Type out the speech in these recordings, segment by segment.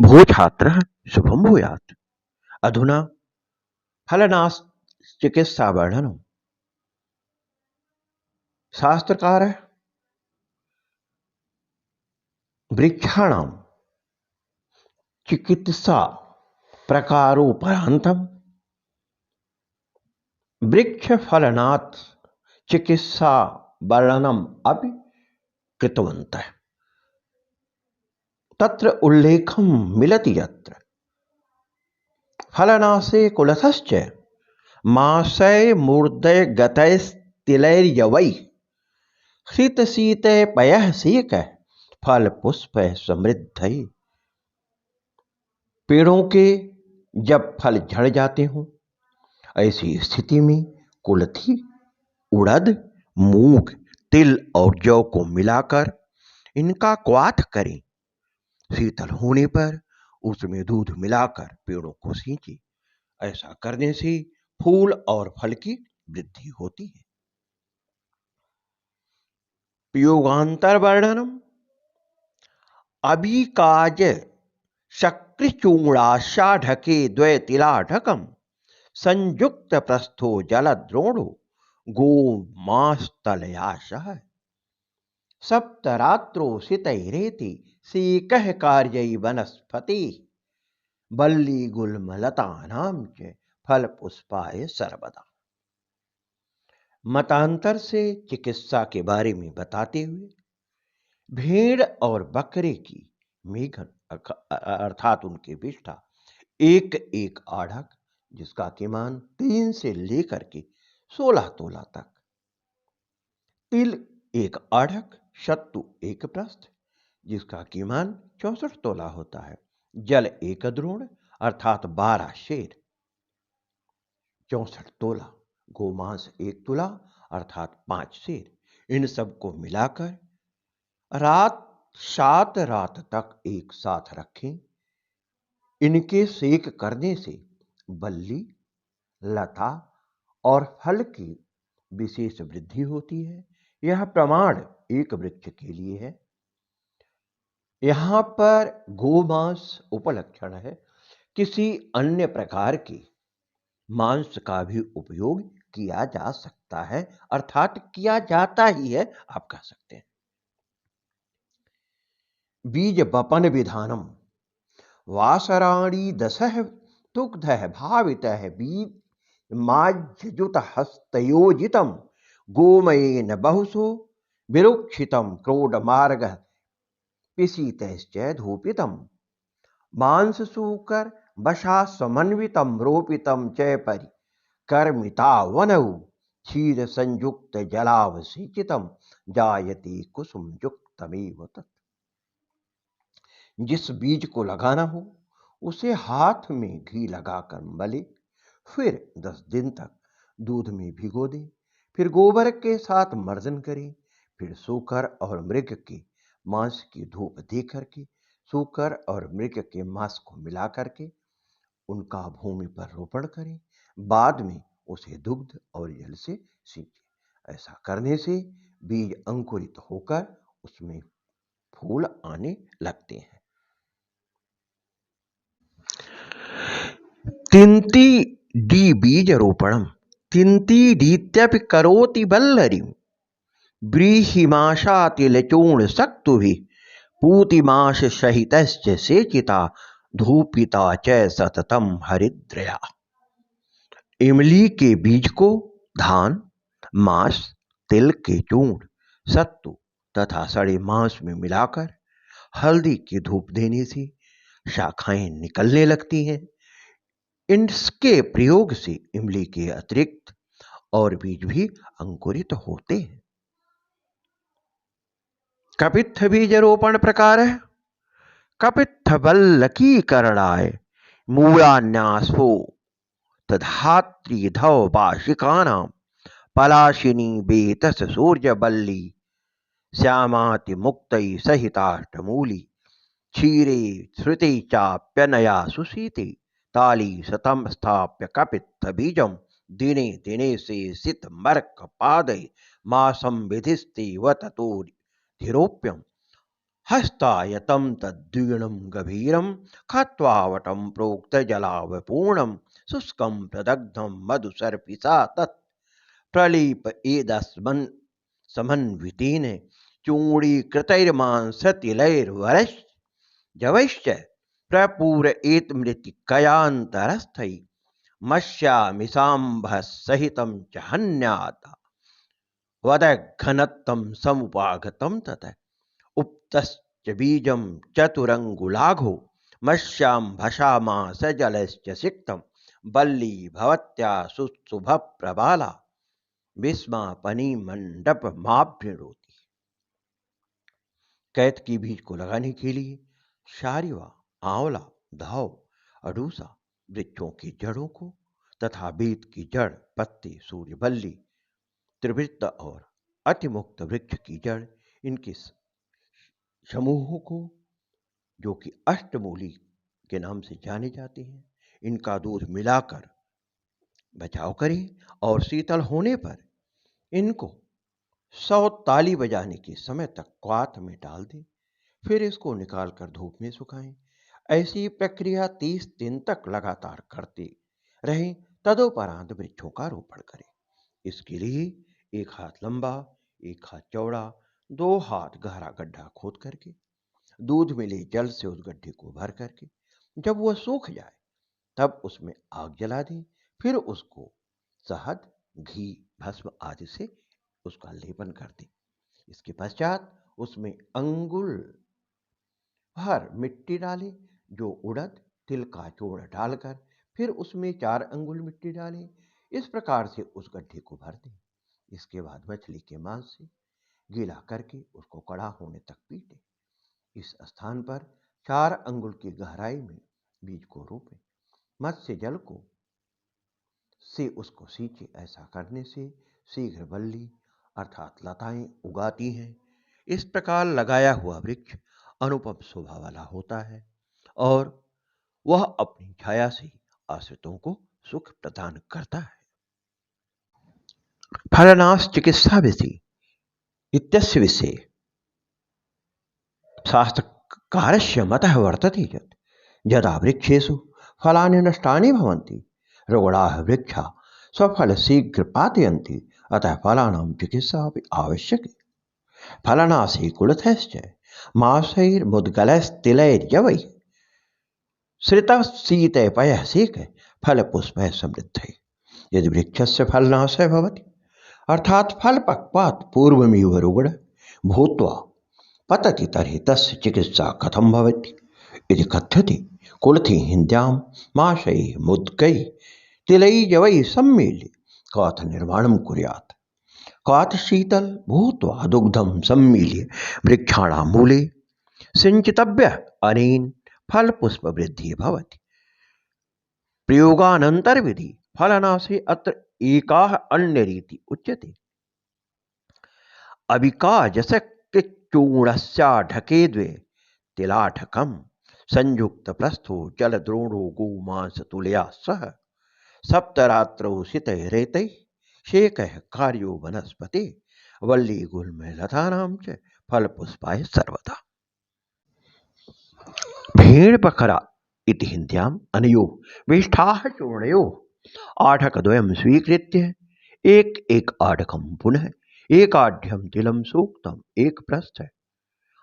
भो छात्रः शुभं भूयात्। अधुना फलनाश चिकित्सा वर्णनम्। शास्त्रकारः वृक्षाणां चिकित्सा प्रकारोपरान्तं वृक्षफलनात् चिकित्सा वर्णनम् अपि कृतवन्तः। तत्र उल्लेखं मिलति यत्र फलनाशे कुलथश्च माशय मूर्धय गतैस्तिलैर्यवैः शीतशीतः पयः सेकः फल पुष्प समृद्धये। पेड़ों के जब फल झड़ जाते हों, ऐसी स्थिति में कुलथी, उड़द, मूंग, तिल और जौ को मिलाकर इनका क्वाथ करें। शीतल होने पर उसमें दूध मिलाकर पेड़ों को सींचे। ऐसा करने से फूल और फल की वृद्धि होती है। प्रयोगांतर वर्णनम। अभिकाज शक्रिचूड़ाशाढके द्वैतिलाढकम संयुक्त प्रस्थो जलद्रोणो गोमास्तलयाशः सप्तरात्रो सितैरेति सेकः कार्यै वनस्पति बल्ली गुल्मलतानां च फल पुष्पाय सर्वदा। मतांतर से चिकित्सा के बारे में बताते हुए भेड़ और बकरे की मेघन अर्थात उनके विष्ठा एक एक आढ़क, जिसका कीमान 3 से लेकर के 16 तोला तक, तिल एक आढ़क, शत्तु एक प्रस्थ, जिसका कीमान 64 तोला होता है, जल एक द्रोण अर्थात 12 शेर 64 तोला, गोमांस 1 तुला अर्थात 5 शेर, इन सबको मिलाकर 7 रात तक एक साथ रखें। इनके सेक करने से बल्ली, लता और फल की विशेष वृद्धि होती है। यह प्रमाण एक वृक्ष के लिए है। यहां पर गोमांस उपलक्षण है। किसी अन्य प्रकार के मांस का भी उपयोग किया जा सकता है, अर्थात किया जाता ही है, आप कह सकते हैं। बीज बपन विधानम। वासराणी दशः तुग्धः भावितः बीज माज्यजुत हस्तयोजितम गोमयेन बहुसो विरुक्षितम क्रोडमार्ग पिशीतश्च धूपितम मांस सूकर वशा समन्वितम रोपितम च परि कर्मितावनौ क्षीर संयुक्त जलावसिचितम जायते कुसुम युक्तमेव तत्। जिस बीज को लगाना हो उसे हाथ में घी लगाकर मले, फिर 10 दिन तक दूध में भिगो दे, फिर गोबर के साथ मर्दन करें, फिर सूकर और मृग के मांस की धूप दे करके सूकर और मृग के मांस को मिला करके उनका भूमि पर रोपण करें। बाद में उसे दुग्ध और जल से सींचे। ऐसा करने से बीज अंकुरित होकर उसमें फूल आने लगते हैं। तिन्ती डी बीज रोपणम। तिन्ती डीत्यपि करोति बल्लरी व्रीहिमाशातिलचूर्ण सक्तुभिः पूतिमाश सहितश्च सेचिता धूपिता च सततम हरिद्रया। इमली के बीज को धान, मांस, तिल के चूर्ण, सत्तू तथा सड़े मांस में मिलाकर हल्दी की धूप देने से शाखाएं निकलने लगती हैं। इसके प्रयोग से इमली के अतिरिक्त और बीज भी अंकुरित होते हैं। कपित्थ बीज रोपण प्रकार है। कपित्थ बल्लकीकरणाय मूलान्यासो तधात्री धव वार्षिकानां पलाशिनी बेतस सूर्यबल्ली श्यामाति मुक्तई सहिताष्टमूली क्षीरे श्रुति चाप्यनया सुशीते ताली शतम स्थाप्य कपित्थ बीजम दिने दिने से सित मर्क पादय मासम विधिस्ते व ततो धिरोप्यम हस्तायतं तद्द्विगुणं गभीरं खत्वावटं प्रोक्तजलावपूर्णं शुष्कं प्रदग्धं मधुसर्पिसा तत् प्रलीप एदस्मन् समन्वितेन चूडीकृतैर्मांसतिलैर्वरश्च प्रपूरयेन्मृत्तिकयान्तरस्थैः मत्स्यामिषाम्भः च हन्यात् वदघनत्वं समुपागतं ततः उक्तश्च बीजं चतुरङ्गुलाघो मत्स्याम्भसामास जलश्च सिक्तं वल्ली भवत्या सुशुभप्रबाला विस्मापनी मंडप माभ्यरोती। कैतकी बीज को लगाने के लिए शारिवा, आंवला, धाव, अडूसा वृक्षों की जड़ों को तथा बेत की जड़, पत्ते, सूर्यबल्ली, त्रिवृत्त और अतिमुक्त वृक्ष की जड़, इनके समूहों को जो कि अष्टमूली के नाम से जाने जाते हैं, इनका दूध मिलाकर बचाव करें और शीतल होने पर इनको 100 ताली बजाने के समय तक क्वाथ में डाल दें, फिर इसको निकालकर धूप में सुखाएं। ऐसी प्रक्रिया 30 दिन तक लगातार करते रहें। तदुपरांत वृक्षों का रोपण करें। इसके लिए 1 हाथ लंबा, 1 हाथ चौड़ा, 2 हाथ गहरा गड्ढा खोद करके दूध मिले जल से उस गड्ढे को भर करके जब वह सूख जाए तब उसमें आग जला दें। फिर उसको शहद, घी, भस्म आदि से उसका लेपन कर दें। इसके पश्चात उसमें अंगुल भर मिट्टी डालें, जो उड़द तिल का चूर्ण डालकर फिर उसमें 4 अंगुल मिट्टी डालें। इस प्रकार से उस गड्ढे को भर दें। इसके बाद मछली के मांस से गीला करके उसको कड़ा होने तक पीटें। इस स्थान पर 4 अंगुल की गहराई में बीज को रोपें। मत्स्य जल को से उसको सींचे। ऐसा करने से शीघ्र बल्ली अर्थात लताएं उगाती हैं। इस प्रकार लगाया हुआ वृक्ष अनुपम शोभा वाला होता है और वह अपनी छाया से आश्रितों को सुख प्रदान करता है। फलनाश चिकित्सा विधि इत्यस्य विषये शास्त्रकारस्य मतः वर्तते यत् यदा वृक्षेषु फलानि नष्टानि भवन्ति रुग्णाः वृक्षा स्वफल शीघ्र पातयन्ति, अतः फलानां चिकित्सा अपि आवश्यकी। फलनाशे कुलथश्च मांसैर्मुद्गलैस्तिलैर्यवैः श्रितः शीतैपयः सेकः फलपुष्पैः समृद्धैः। यदि वृक्षस्य फलनाशः भवति अर्थात फलपक्वात् पूर्वमेव रुग्णः भूत्वा पतति तर्हि तस्य चिकित्सा कथं भवति इति कथ्यते। कुलथि हिन्द्यां माशैः मुद्गैः तिलैर्यवैः सम्मील्य क्वाथ निर्माणं कुर्यात्। क्वाथ शीतल भूत्वा दुग्धं सम्मील्य वृक्षाणां मूले सिञ्चितव्यः। अनेन फलपुष्पवृद्धिः भवति। प्रयोगानन्तरविधि फलनाशे अत्र एकाः अन्यरीति उच्यते। अविकाजसक्चूर्णस्याढके द्वे तिलाढकं संयुक्तप्रस्थो जलद्रोणो गोमांसतुलया सह सप्तरात्रौ शीतैरेतैः शेकः कार्यो वनस्पते वल्ली गुल्मलतानां च फलपुष्पाय सर्वदा। भेड़ बकरा इति हिन्द्याम् अनयोः विष्ठाः चूर्णयोः आढकद्वयं स्वीकृत्य एक आढकं पुनः एकाढ्यं तिलं सूक्तम् एक प्रस्थ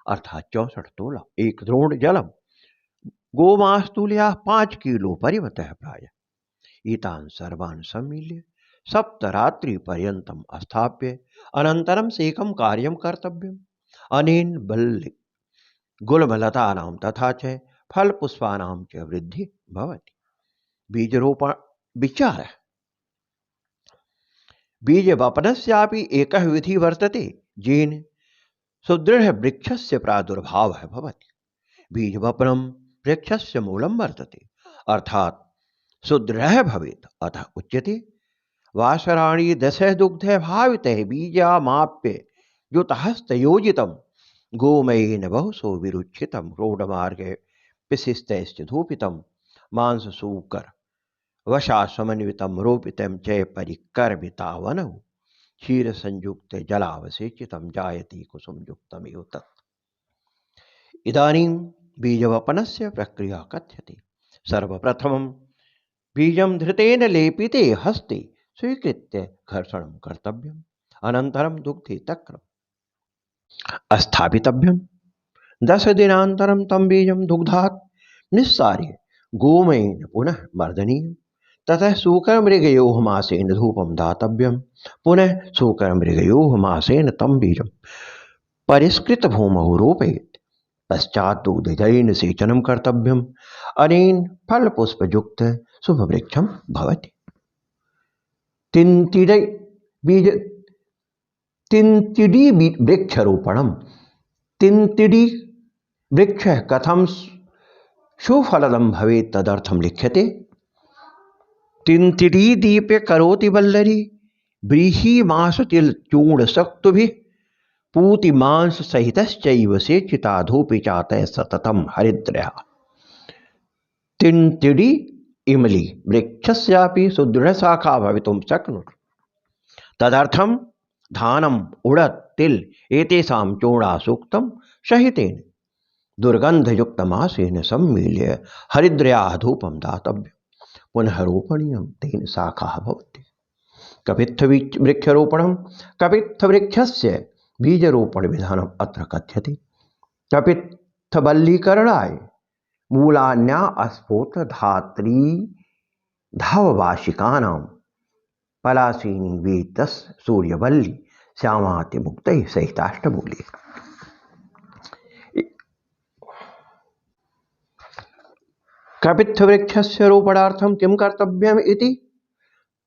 अर्थात 64 तोला एक द्रोण जलम गोमास्तुल्या 5 किलो परिवतः प्राय एतान् सर्वान् सम्मील्य सप्तरात्रि पर्यन्तं स्थाप्य अनन्तरं सेकं कार्यं कर्तव्यम्। अनेन बल्ले गुल्मलतानां तथा च फलपुष्पाणां च वृद्धिः भवति। बीजरोपण विचारः बीजवपनस्यापि एकः विधिः वर्तते येन सुदृढवृक्षस्य प्रादुर्भावः भवति। बीजवपनं वृक्षस्य मूलं वर्तते अर्थात् सुदृढः भवेत्। अतः उच्यते वासराणि 10 दुग्धे भावितः बीजामाप्य युतहस्तयोजितं गोमयेन बहुसो विरुच्छितं रोडमार्गे पिशिस्तैश्च धूपितं मांससूकर वशा समन्वितं रोपितं च परिकर्मितावनौ क्षीरसंयुक्त जलावसेचितं जायते कुसुमयुक्तमेव तत्। इदानीं बीजवपनस्य प्रक्रिया कथ्यते। सर्वप्रथमं बीजं धृतेन लेपिते हस्ते स्वीकृत्य घर्षणं कर्तव्यम्। अनन्तरं दुग्धे तक्रं स्थापितव्यम्। 10 दिनानन्तरं तं बीजं दुग्धात् निस्सार्य गोमयेन पुनः मर्दनीयम्। ततः शुकरमृगयोः मासेन धूपं दातव्यम्। पुनः शुकरमृगयोः मासेन तं बीजं परिष्कृतभूमौ रोपयेत्। पश्चात् दूधजलेन सेचनं कर्तव्यम्। अनेन फलपुष्पयुक्त शुभवृक्षं भवति। तिन्तिडी वृक्षारोपणम्। तिन्तिडी वृक्षः कथं सुफलदं भवेत् तदर्थं लिख्यते। तिन्तिडी दीपे करोति वल्लरी व्रीहिमासतिलचूर्णशक्तुभिः पूतिमांससहितश्चैव सेचिताधूपे चातः सततं हरिद्रया। तिन्तिडी इमली वृक्षस्यापि सुदृढशाखा भवितुं शक्नोति। तदर्थं धानम् उडद तिल एतेषां चूर्णासूक्तं सहितेन दुर्गन्धयुक्तमासेन सम्मील्य हरिद्रयाः धूपं दातव्यम्। पुनः रोपणीयं, तेन शाखाः भवन्ति। कपित्थवृक्षारोपणं। कपित्थवृक्षस्य बीजरोपणविधानम् अत्र कथ्यते। कपित्थवल्लीकरणाय मूलान्या स्फोटधात्री धववार्षिकानां पलाशीनि वेतस् सूर्यवल्ली श्यामातिमुक्तैः सहिताष्टमूले। कपित्थवृक्षस्य रोपणार्थं किं कर्तव्यम् इति।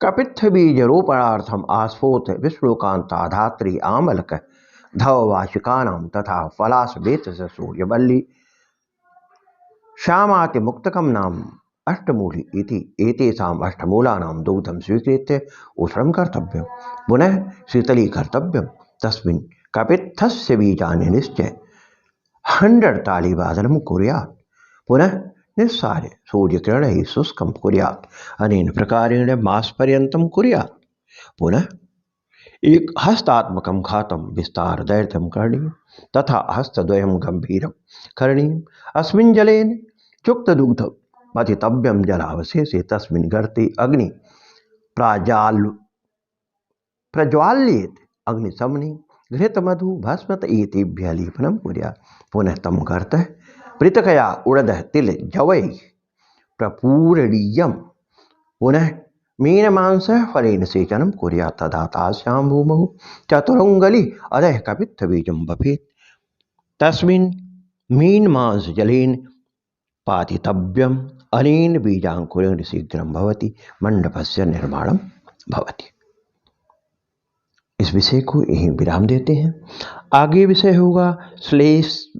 कपित्थबीजरोपणार्थम् आस्फोट विष्णुकान्ता धात्री आमलक धववार्षिकानां तथा पलाशवेतस सूर्यवल्ली श्यामातिमुक्तकं नाम अष्टमूली इति एतेषाम् अष्टमूलानां दुग्धं स्वीकृत्य उष्णं कर्तव्यं। पुनः शीतलीकर्तव्यं। तस्मिन् कपित्थस्य बीजानि निश्चय 100 तालीवादनं कुर्यात्। पुनः निस्सार्य सूर्यकिरणैः शुष्कं कुर्यात्। अनेन प्रकारेण मासपर्यन्तं कुर्यात्। पुनः एक हस्तात्मकं घातं विस्तारदैर्घ्यं करणीयं तथा हस्तद्वयं गम्भीरं करणीयम्। अस्मिन् जलेन चुक्तदुग्धं पतितव्यं। जलावशेषे तस्मिन् गर्ते अग्नि प्रज्वाल्येत। अग्निशमने घृतमधु भस्मत एतेभ्यः लेपनं कुर्यात्। पुनः तं गर्तः पृथकया उडदः तिल जवैः प्रपूरणीयम्। पुनः मीनमांसः फलेन सेचनं कुर्यात्। तदा तासां भूमौ चतुरङ्गुली अधः कपित्थबीजं वपेत्। तस्मिन् मीनमांसजलेन पातितव्यम्। अनेन बीजाङ्कुरेण शीघ्रं भवति मंडपस्य निर्माणं भवति। इस विषय को यहीं विराम देते हैं। आगे विषय होगा श्लेष्मातक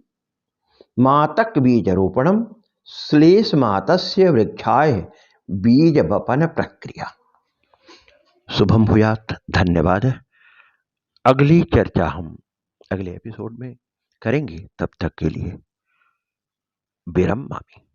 बीजारोपणम। श्लेष्मातस्य वृक्षाय बीजवपन प्रक्रिया। शुभम भूयात्। धन्यवाद। अगली चर्चा हम अगले एपिसोड में करेंगे। तब तक के लिए विरमामि।